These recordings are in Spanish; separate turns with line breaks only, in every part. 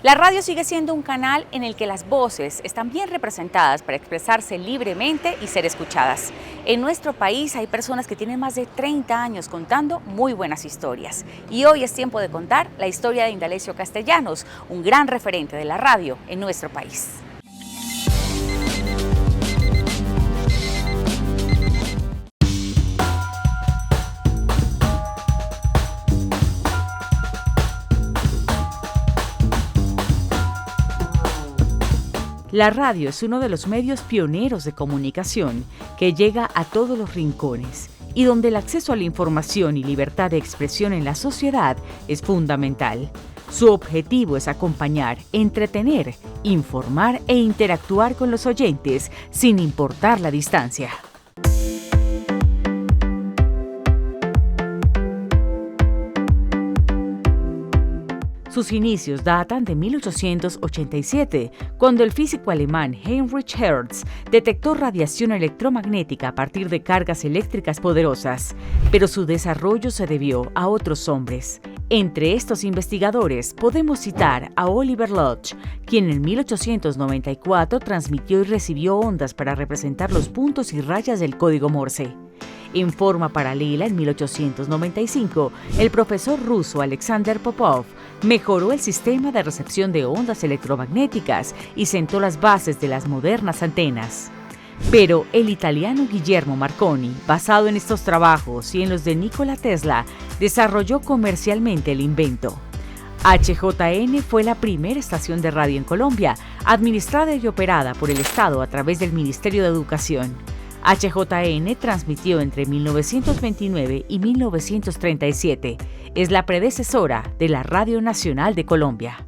La radio sigue siendo un canal en el que las voces están bien representadas para expresarse libremente y ser escuchadas. En nuestro país hay personas que tienen más de 30 años contando muy buenas historias. Y hoy es tiempo de contar la historia de Indalecio Castellanos, un gran referente de la radio en nuestro país. La radio es uno de los medios pioneros de comunicación que llega a todos los rincones y donde el acceso a la información y libertad de expresión en la sociedad es fundamental. Su objetivo es acompañar, entretener, informar e interactuar con los oyentes sin importar la distancia. Sus inicios datan de 1887, cuando el físico alemán Heinrich Hertz detectó radiación electromagnética a partir de cargas eléctricas poderosas, pero su desarrollo se debió a otros hombres. Entre estos investigadores podemos citar a Oliver Lodge, quien en 1894 transmitió y recibió ondas para representar los puntos y rayas del código Morse. En forma paralela, en 1895, el profesor ruso Alexander Popov mejoró el sistema de recepción de ondas electromagnéticas y sentó las bases de las modernas antenas. Pero el italiano Guillermo Marconi, basado en estos trabajos y en los de Nikola Tesla, desarrolló comercialmente el invento. HJN fue la primera estación de radio en Colombia, administrada y operada por el Estado a través del Ministerio de Educación. HJN transmitió entre 1929 y 1937. Es la predecesora de la Radio Nacional de Colombia.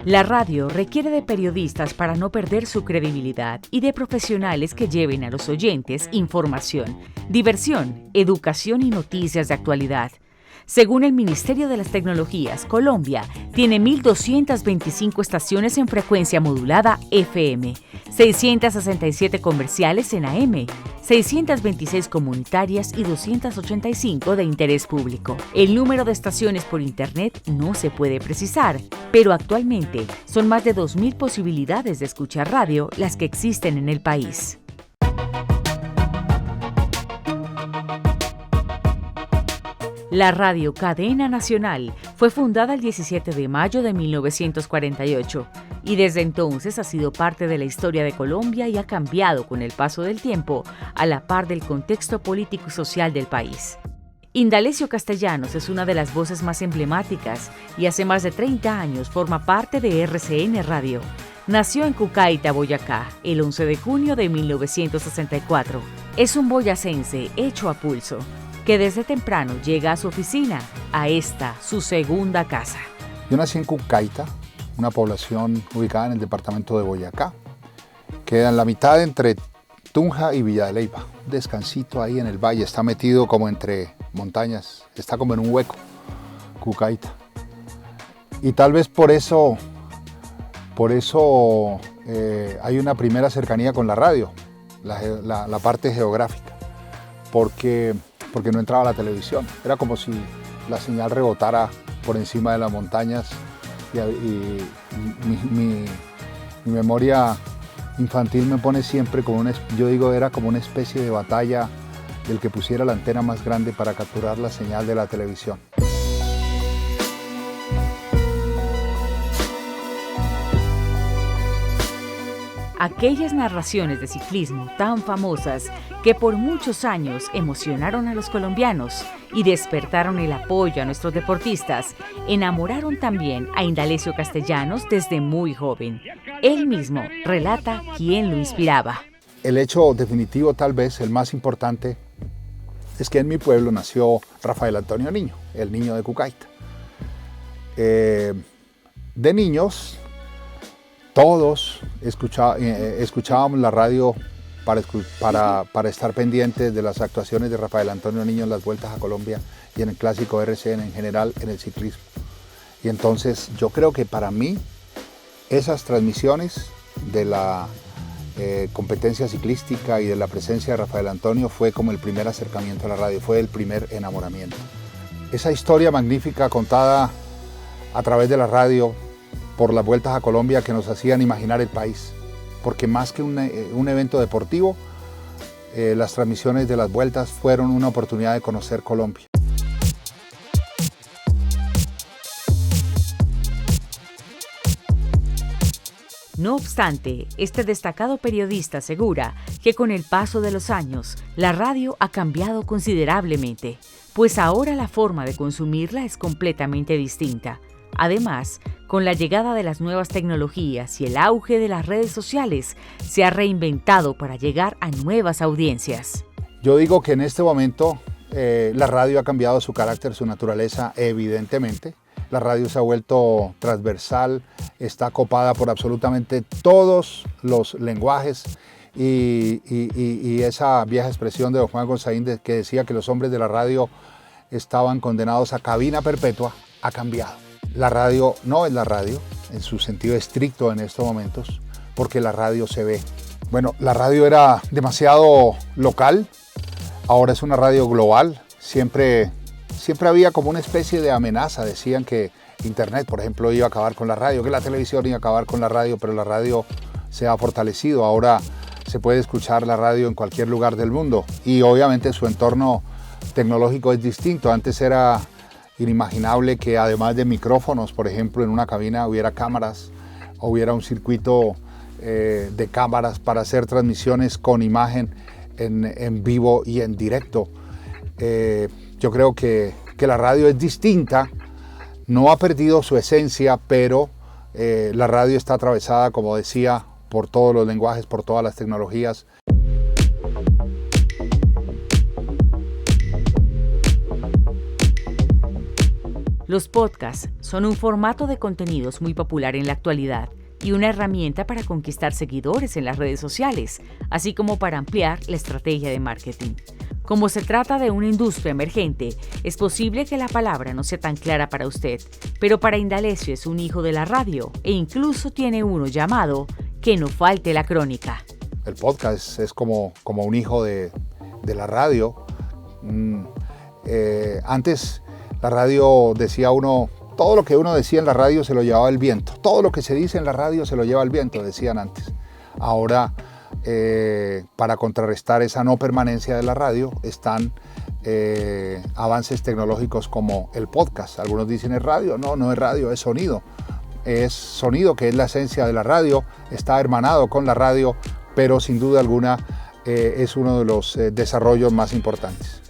La radio requiere de periodistas para no perder su credibilidad y de profesionales que lleven a los oyentes información, diversión, educación y noticias de actualidad. Según el Ministerio de las Tecnologías, Colombia tiene 1.225 estaciones en frecuencia modulada FM, 667 comerciales en AM, 626 comunitarias y 285 de interés público. El número de estaciones por Internet no se puede precisar, pero actualmente son más de 2.000 posibilidades de escuchar radio las que existen en el país. La Radio Cadena Nacional fue fundada el 17 de mayo de 1948 y desde entonces ha sido parte de la historia de Colombia y ha cambiado con el paso del tiempo a la par del contexto político y social del país. Indalecio Castellanos es una de las voces más emblemáticas y hace más de 30 años forma parte de RCN Radio. Nació en Cucaita, Boyacá, el 11 de junio de 1964. Es un boyacense hecho a pulso, que desde temprano llega a su oficina, a esta, su segunda casa.
Yo nací en Cucaita, una población ubicada en el departamento de Boyacá. Queda en la mitad entre Tunja y Villa de Leyva. Un descansito ahí en el valle, está metido como entre montañas, está como en un hueco, Cucaita. Y tal vez por eso hay una primera cercanía con la radio, la parte geográfica, porque no entraba la televisión. Era como si la señal rebotara por encima de las montañas y mi memoria infantil me pone siempre como era como una especie de batalla del que pusiera la antena más grande para capturar la señal de la televisión.
Aquellas narraciones de ciclismo tan famosas que por muchos años emocionaron a los colombianos y despertaron el apoyo a nuestros deportistas, enamoraron también a Indalecio Castellanos desde muy joven. Él mismo relata quién lo inspiraba.
El hecho definitivo, tal vez el más importante, es que en mi pueblo nació Rafael Antonio Niño, el niño de Cucaita. De niños, todos escuchábamos la radio para estar pendientes de las actuaciones de Rafael Antonio Niño en las Vueltas a Colombia y en el Clásico RCN en general, en el ciclismo. Y entonces yo creo que para mí esas transmisiones de la competencia ciclística y de la presencia de Rafael Antonio fue como el primer acercamiento a la radio, fue el primer enamoramiento. Esa historia magnífica contada a través de la radio por las vueltas a Colombia que nos hacían imaginar el país, porque más que un evento deportivo, las transmisiones de las vueltas fueron una oportunidad de conocer Colombia.
No obstante, este destacado periodista asegura que con el paso de los años, la radio ha cambiado considerablemente, pues ahora la forma de consumirla es completamente distinta. Además, con la llegada de las nuevas tecnologías y el auge de las redes sociales, se ha reinventado para llegar a nuevas audiencias.
Yo digo que en este momento la radio ha cambiado su carácter, su naturaleza, evidentemente. La radio se ha vuelto transversal, está copada por absolutamente todos los lenguajes y esa vieja expresión de don Juan Gonzaín que decía que los hombres de la radio estaban condenados a cabina perpetua ha cambiado. La radio no es la radio en su sentido estricto en estos momentos, porque la radio se ve. Bueno, la radio era demasiado local, ahora es una radio global. Siempre había como una especie de amenaza. Decían que Internet, por ejemplo, iba a acabar con la radio, que la televisión iba a acabar con la radio, pero la radio se ha fortalecido. Ahora se puede escuchar la radio en cualquier lugar del mundo y obviamente su entorno tecnológico es distinto. Antes era inimaginable que además de micrófonos, por ejemplo, en una cabina hubiera cámaras, hubiera un circuito de cámaras para hacer transmisiones con imagen en vivo y en directo. Yo creo que la radio es distinta, no ha perdido su esencia, pero la radio está atravesada, como decía, por todos los lenguajes, por todas las tecnologías.
Los podcasts son un formato de contenidos muy popular en la actualidad y una herramienta para conquistar seguidores en las redes sociales, así como para ampliar la estrategia de marketing. Como se trata de una industria emergente, es posible que la palabra no sea tan clara para usted, pero para Indalecio es un hijo de la radio e incluso tiene uno llamado Que no falte la crónica.
El podcast es como un hijo de la radio. Antes la radio decía uno, todo lo que uno decía en la radio se lo llevaba el viento. Todo lo que se dice en la radio se lo lleva el viento, decían antes. Ahora, para contrarrestar esa no permanencia de la radio, están avances tecnológicos como el podcast. Algunos dicen es radio, no es radio, es sonido. Es sonido, que es la esencia de la radio, está hermanado con la radio, pero sin duda alguna es uno de los desarrollos más importantes.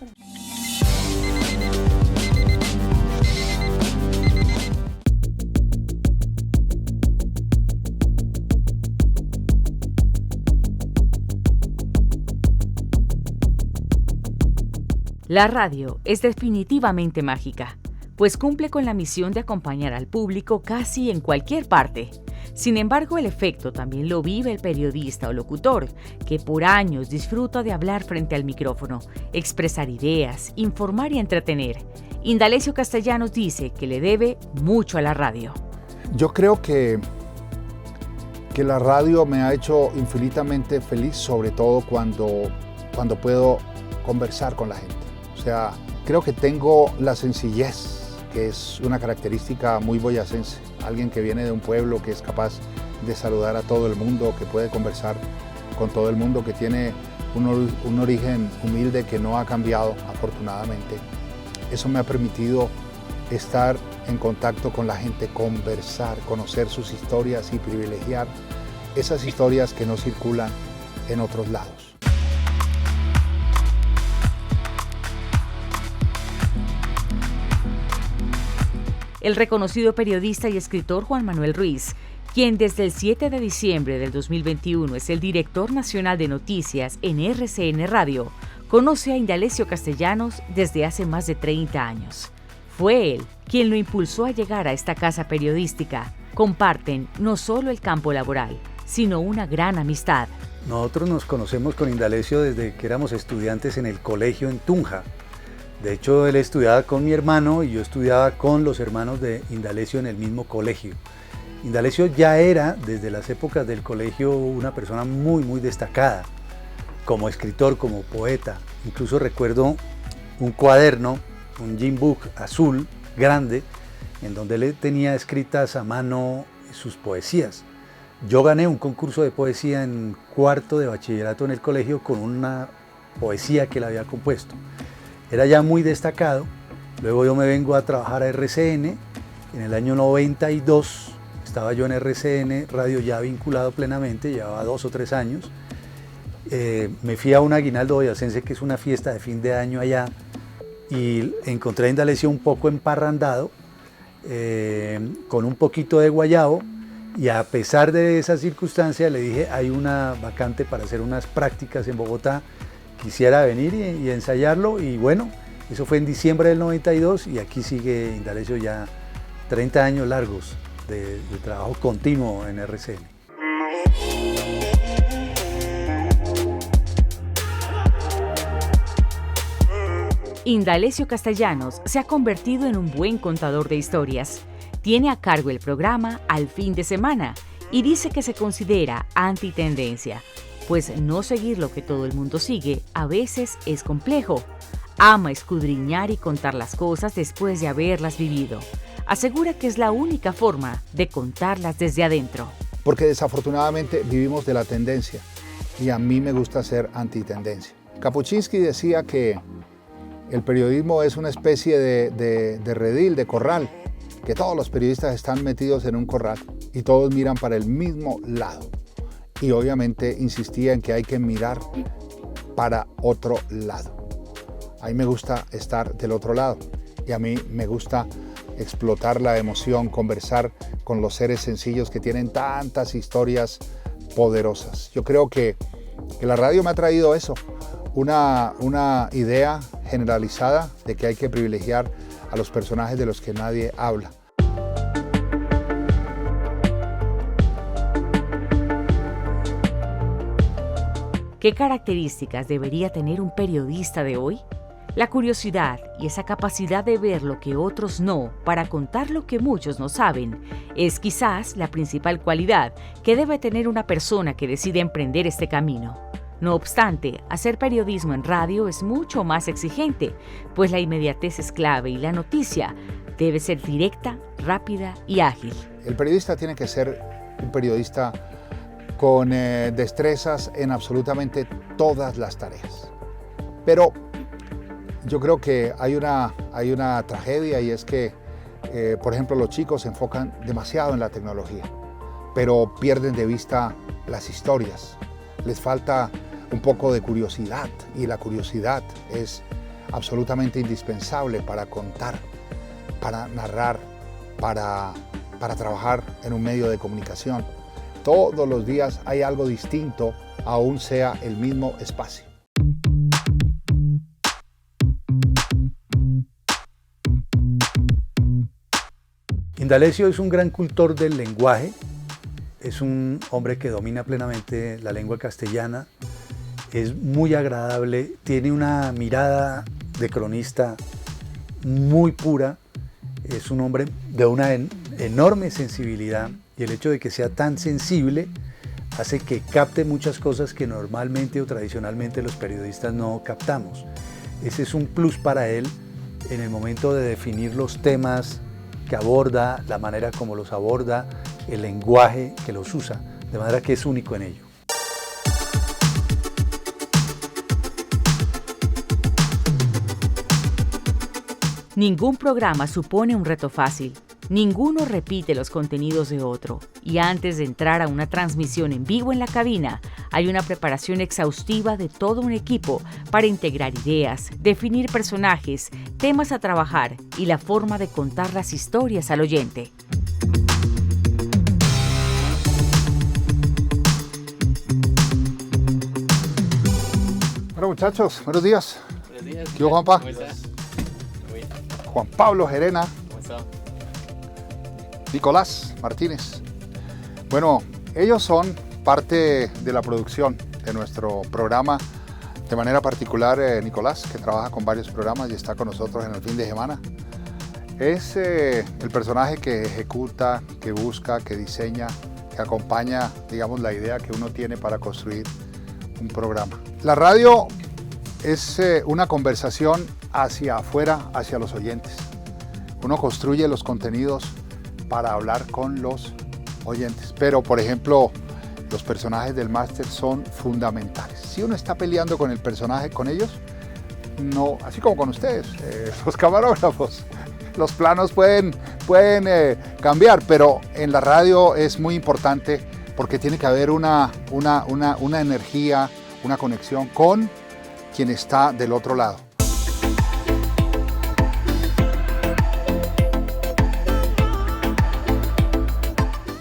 La radio es definitivamente mágica, pues cumple con la misión de acompañar al público casi en cualquier parte. Sin embargo, el efecto también lo vive el periodista o locutor, que por años disfruta de hablar frente al micrófono, expresar ideas, informar y entretener. Indalecio Castellanos dice que le debe mucho a la radio.
Yo creo que la radio me ha hecho infinitamente feliz, sobre todo cuando puedo conversar con la gente. O sea, creo que tengo la sencillez, que es una característica muy boyacense. Alguien que viene de un pueblo, que es capaz de saludar a todo el mundo, que puede conversar con todo el mundo, que tiene un origen humilde que no ha cambiado, afortunadamente. Eso me ha permitido estar en contacto con la gente, conversar, conocer sus historias y privilegiar esas historias que no circulan en otros lados.
El reconocido periodista y escritor Juan Manuel Ruiz, quien desde el 7 de diciembre del 2021 es el director nacional de noticias en RCN Radio, conoce a Indalecio Castellanos desde hace más de 30 años. Fue él quien lo impulsó a llegar a esta casa periodística. Comparten no solo el campo laboral, sino una gran amistad.
Nosotros nos conocemos con Indalecio desde que éramos estudiantes en el colegio en Tunja. De hecho, él estudiaba con mi hermano y yo estudiaba con los hermanos de Indalecio en el mismo colegio. Indalecio ya era, desde las épocas del colegio, una persona muy, muy destacada, como escritor, como poeta. Incluso recuerdo un cuaderno, un Jim Book azul, grande, en donde él tenía escritas a mano sus poesías. Yo gané un concurso de poesía en cuarto de bachillerato en el colegio con una poesía que él había compuesto. Era ya muy destacado. Luego yo me vengo a trabajar a RCN. En el año 92 estaba yo en RCN, radio ya vinculado plenamente, llevaba 2 o 3 años. Me fui a un aguinaldo boyacense, que es una fiesta de fin de año allá, y encontré a Indalecio un poco emparrandado, con un poquito de guayabo, y a pesar de esa circunstancia le dije, hay una vacante para hacer unas prácticas en Bogotá, quisiera venir y ensayarlo, y bueno, eso fue en diciembre del 92 y aquí sigue Indalecio ya 30 años largos de trabajo continuo en RCN.
Indalecio Castellanos se ha convertido en un buen contador de historias. Tiene a cargo el programa Al Fin de Semana y dice que se considera antitendencia, pues no seguir lo que todo el mundo sigue a veces es complejo. Ama escudriñar y contar las cosas después de haberlas vivido. Asegura que es la única forma de contarlas desde adentro.
Porque desafortunadamente vivimos de la tendencia y a mí me gusta ser antitendencia. Kapuscinski decía que el periodismo es una especie de redil, de corral, que todos los periodistas están metidos en un corral y todos miran para el mismo lado. Y obviamente insistía en que hay que mirar para otro lado. A mí me gusta estar del otro lado y a mí me gusta explotar la emoción, conversar con los seres sencillos que tienen tantas historias poderosas. Yo creo que la radio me ha traído eso, una idea generalizada de que hay que privilegiar a los personajes de los que nadie habla.
¿Qué características debería tener un periodista de hoy? La curiosidad y esa capacidad de ver lo que otros no para contar lo que muchos no saben es quizás la principal cualidad que debe tener una persona que decide emprender este camino. No obstante, hacer periodismo en radio es mucho más exigente, pues la inmediatez es clave y la noticia debe ser directa, rápida y ágil.
El periodista tiene que ser un periodista con destrezas en absolutamente todas las tareas. Pero yo creo que hay una tragedia y es que, por ejemplo, los chicos se enfocan demasiado en la tecnología, pero pierden de vista las historias. Les falta un poco de curiosidad y la curiosidad es absolutamente indispensable para contar, para narrar, para trabajar en un medio de comunicación. Todos los días hay algo distinto, aún sea el mismo espacio.
Indalecio es un gran cultor del lenguaje, es un hombre que domina plenamente la lengua castellana, es muy agradable, tiene una mirada de cronista muy pura, es un hombre de una enorme sensibilidad y el hecho de que sea tan sensible hace que capte muchas cosas que normalmente o tradicionalmente los periodistas no captamos. Ese es un plus para él en el momento de definir los temas que aborda, la manera como los aborda, el lenguaje que los usa, de manera que es único en ello.
Ningún programa supone un reto fácil. Ninguno repite los contenidos de otro. Y antes de entrar a una transmisión en vivo en la cabina, hay una preparación exhaustiva de todo un equipo para integrar ideas, definir personajes, temas a trabajar y la forma de contar las historias al oyente.
Bueno, muchachos, buenos días.
Buenos días.
¿Qué hubo, Juanpa?
¿Cómo estás? Muy bien.
Juan Pablo Gerena,
¿Cómo estás?
Nicolás Martínez. Bueno, ellos son parte de la producción de nuestro programa, de manera particular Nicolás, que trabaja con varios programas y está con nosotros en el fin de semana. Es el personaje que ejecuta, que busca, que diseña, que acompaña, digamos, la idea que uno tiene para construir un programa. La radio es una conversación hacia afuera, hacia los oyentes. Uno construye los contenidos para hablar con los oyentes. Pero, por ejemplo, los personajes del máster son fundamentales. Si uno está peleando con el personaje, con ellos, no, así como con ustedes, los camarógrafos, los planos pueden cambiar, pero en la radio es muy importante porque tiene que haber una energía, una conexión con quien está del otro lado.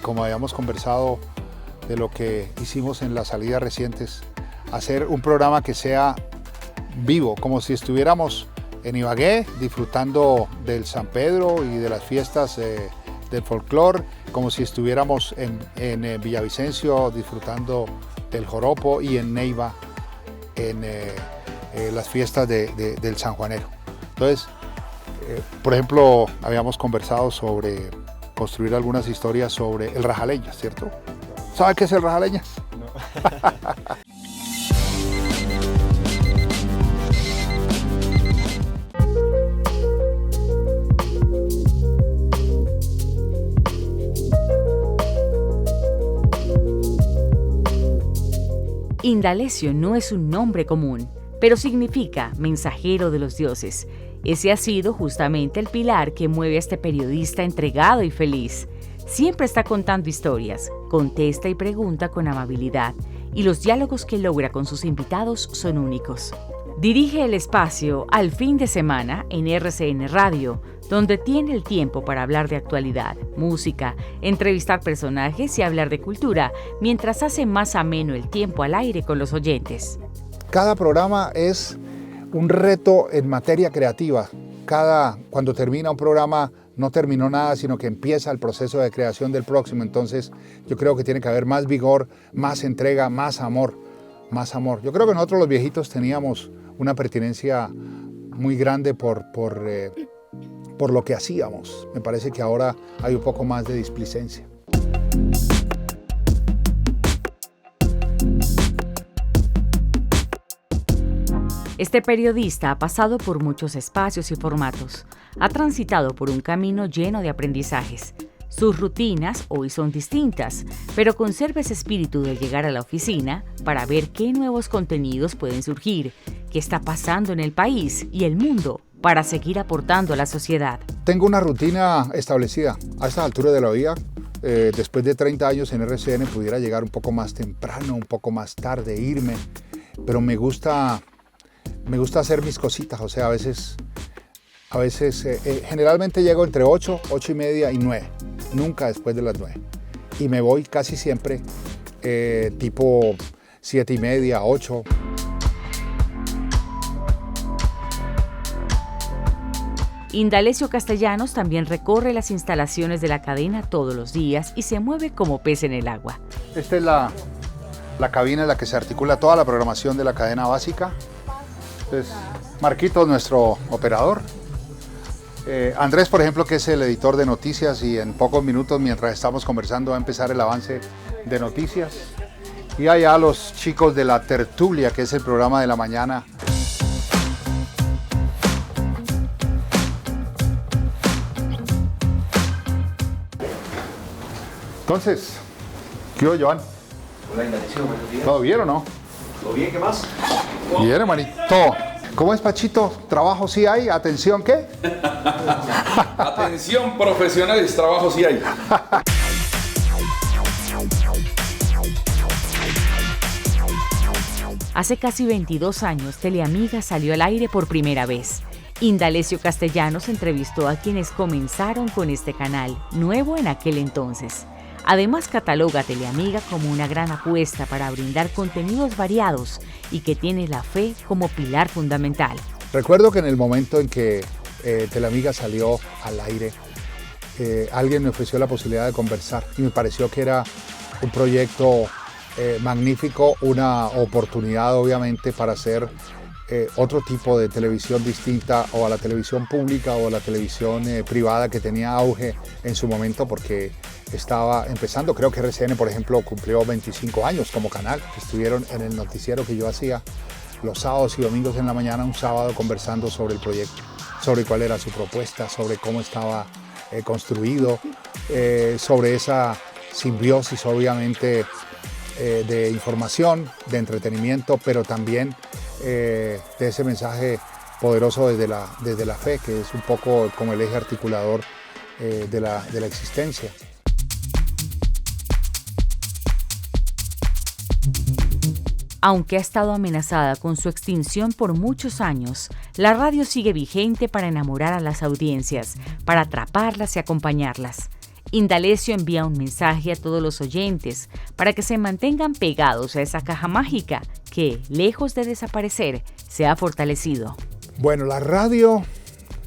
Como habíamos conversado de lo que hicimos en las salidas recientes, hacer un programa que sea vivo, como si estuviéramos en Ibagué disfrutando del San Pedro y de las fiestas del folclore, como si estuviéramos en Villavicencio disfrutando del joropo y en Neiva en las fiestas del San Juanero. Entonces, por ejemplo, habíamos conversado sobre construir algunas historias sobre el Rajaleñas, ¿cierto? ¿Sabe qué es el Rajaleñas? No.
Indalecio no es un nombre común, pero significa mensajero de los dioses. Ese ha sido justamente el pilar que mueve a este periodista entregado y feliz. Siempre está contando historias, contesta y pregunta con amabilidad, y los diálogos que logra con sus invitados son únicos. Dirige el espacio Al Fin de Semana en RCN Radio, donde tiene el tiempo para hablar de actualidad, música, entrevistar personajes y hablar de cultura, mientras hace más ameno el tiempo al aire con los oyentes.
Cada programa es un reto en materia creativa. Cuando termina un programa no terminó nada, sino que empieza el proceso de creación del próximo. Entonces yo creo que tiene que haber más vigor, más entrega, más amor. Yo creo que nosotros los viejitos teníamos una pertinencia muy grande por lo que hacíamos. Me parece que ahora hay un poco más de displicencia.
Este periodista ha pasado por muchos espacios y formatos. Ha transitado por un camino lleno de aprendizajes. Sus rutinas hoy son distintas, pero conserva ese espíritu de llegar a la oficina para ver qué nuevos contenidos pueden surgir, qué está pasando en el país y el mundo para seguir aportando a la sociedad.
Tengo una rutina establecida. A esta altura de la vida, después de 30 años en RCN, pudiera llegar un poco más temprano, un poco más tarde, irme, pero me gusta hacer mis cositas. O sea, a veces generalmente llego entre 8, 8 y media y 9, nunca después de las 9. Y me voy casi siempre tipo 7 y media, 8.
Indalecio Castellanos también recorre las instalaciones de la cadena todos los días y se mueve como pez en el agua.
Esta es la cabina en la que se articula toda la programación de la cadena básica. Entonces, Marquitos, nuestro operador. Andrés, por ejemplo, que es el editor de noticias, y en pocos minutos, mientras estamos conversando, va a empezar el avance de noticias. Y allá los chicos de La Tertulia, que es el programa de la mañana. Entonces, ¿qué hubo, Joan?
Hola, Indalecio, buenos días.
¿Todo bien o no?
¿Todo bien? ¿Qué más?
Bien, hermanito. ¿Cómo es, Pachito? ¿Trabajo sí hay? ¿Atención qué?
Atención, profesionales, trabajo sí hay.
Hace casi 22 años, Teleamiga salió al aire por primera vez. Indalecio Castellanos entrevistó a quienes comenzaron con este canal, nuevo en aquel entonces. Además, cataloga a Teleamiga como una gran apuesta para brindar contenidos variados y que tiene la fe como pilar fundamental.
Recuerdo que en el momento en que Teleamiga salió al aire, alguien me ofreció la posibilidad de conversar y me pareció que era un proyecto magnífico, una oportunidad obviamente para hacer otro tipo de televisión distinta o a la televisión pública o a la televisión privada que tenía auge en su momento porque estaba empezando. Creo que RCN, por ejemplo, cumplió 25 años como canal. Estuvieron en el noticiero que yo hacía los sábados y domingos en la mañana, un sábado conversando sobre el proyecto, sobre cuál era su propuesta, sobre cómo estaba construido, sobre esa simbiosis obviamente de información, de entretenimiento, pero también de ese mensaje poderoso desde la fe, que es un poco como el eje articulador de la existencia.
Aunque ha estado amenazada con su extinción por muchos años, la radio sigue vigente para enamorar a las audiencias, para atraparlas y acompañarlas. Indalecio envía un mensaje a todos los oyentes para que se mantengan pegados a esa caja mágica que, lejos de desaparecer, se ha fortalecido.
Bueno, la radio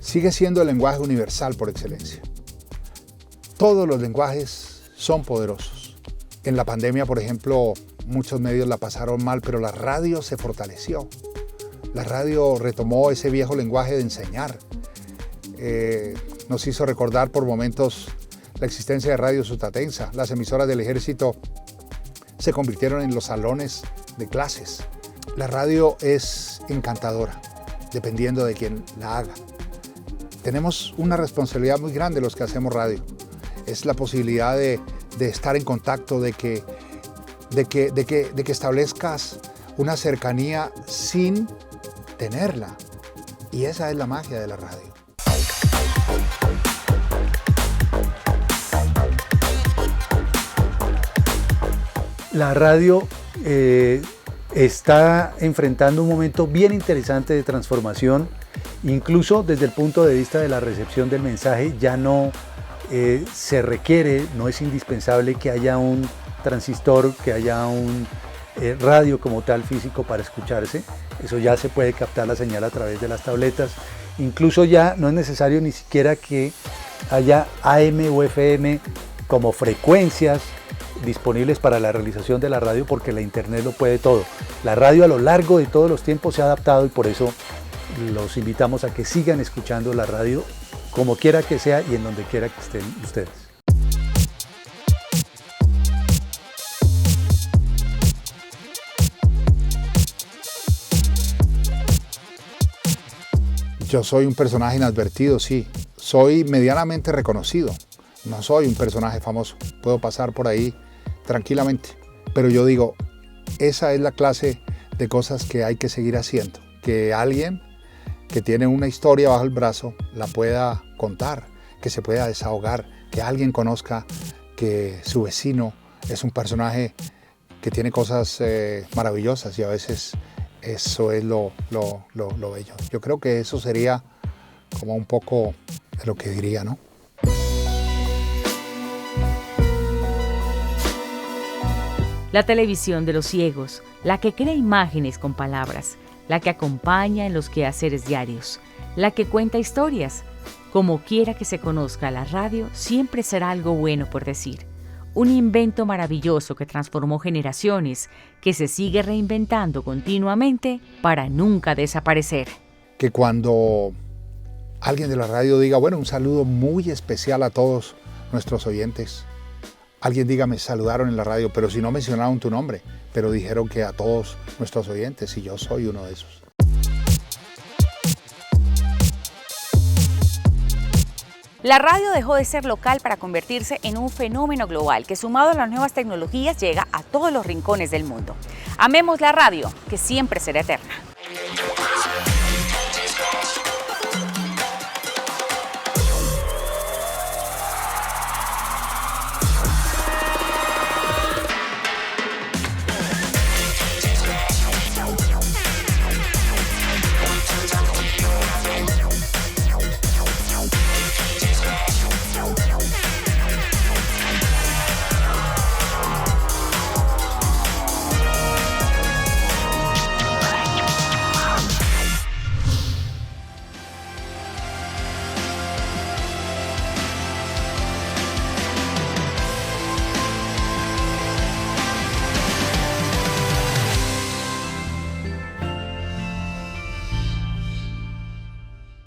sigue siendo el lenguaje universal por excelencia. Todos los lenguajes son poderosos. En la pandemia, por ejemplo, muchos medios la pasaron mal, pero la radio se fortaleció. La radio retomó ese viejo lenguaje de enseñar. Nos hizo recordar por momentos la existencia de Radio Sutatensa. Las emisoras del ejército se convirtieron en los salones de clases. La radio es encantadora, dependiendo de quien la haga. Tenemos una responsabilidad muy grande los que hacemos radio. Es la posibilidad de estar en contacto, de que establezcas una cercanía sin tenerla. Y esa es la magia de la radio.
La radio está enfrentando un momento bien interesante de transformación, incluso desde el punto de vista de la recepción del mensaje. Ya no se requiere, no es indispensable que haya un transistor, que haya un radio como tal físico para escucharse. Eso ya se puede captar la señal a través de las tabletas. Incluso ya no es necesario ni siquiera que haya AM o FM como frecuencias disponibles para la realización de la radio, porque la internet lo puede todo. La radio a lo largo de todos los tiempos se ha adaptado y por eso los invitamos a que sigan escuchando la radio como quiera que sea y en donde quiera que estén ustedes.
Yo soy un personaje inadvertido, sí. Soy medianamente reconocido. No soy un personaje famoso. Puedo pasar por ahí tranquilamente. Pero yo digo, esa es la clase de cosas que hay que seguir haciendo. Que alguien que tiene una historia bajo el brazo la pueda contar, que se pueda desahogar, que alguien conozca que su vecino es un personaje que tiene cosas maravillosas, y a veces eso es lo bello. Yo creo que eso sería como un poco de lo que diría, ¿no?
La televisión de los ciegos, la que crea imágenes con palabras, la que acompaña en los quehaceres diarios, la que cuenta historias. Como quiera que se conozca, la radio siempre será algo bueno por decir. Un invento maravilloso que transformó generaciones, que se sigue reinventando continuamente para nunca desaparecer.
Que cuando alguien de la radio diga, bueno, un saludo muy especial a todos nuestros oyentes. Alguien diga, me saludaron en la radio, pero si no mencionaron tu nombre, pero dijeron que a todos nuestros oyentes, y yo soy uno de esos.
La radio dejó de ser local para convertirse en un fenómeno global que, sumado a las nuevas tecnologías, llega a todos los rincones del mundo. Amemos la radio, que siempre será eterna.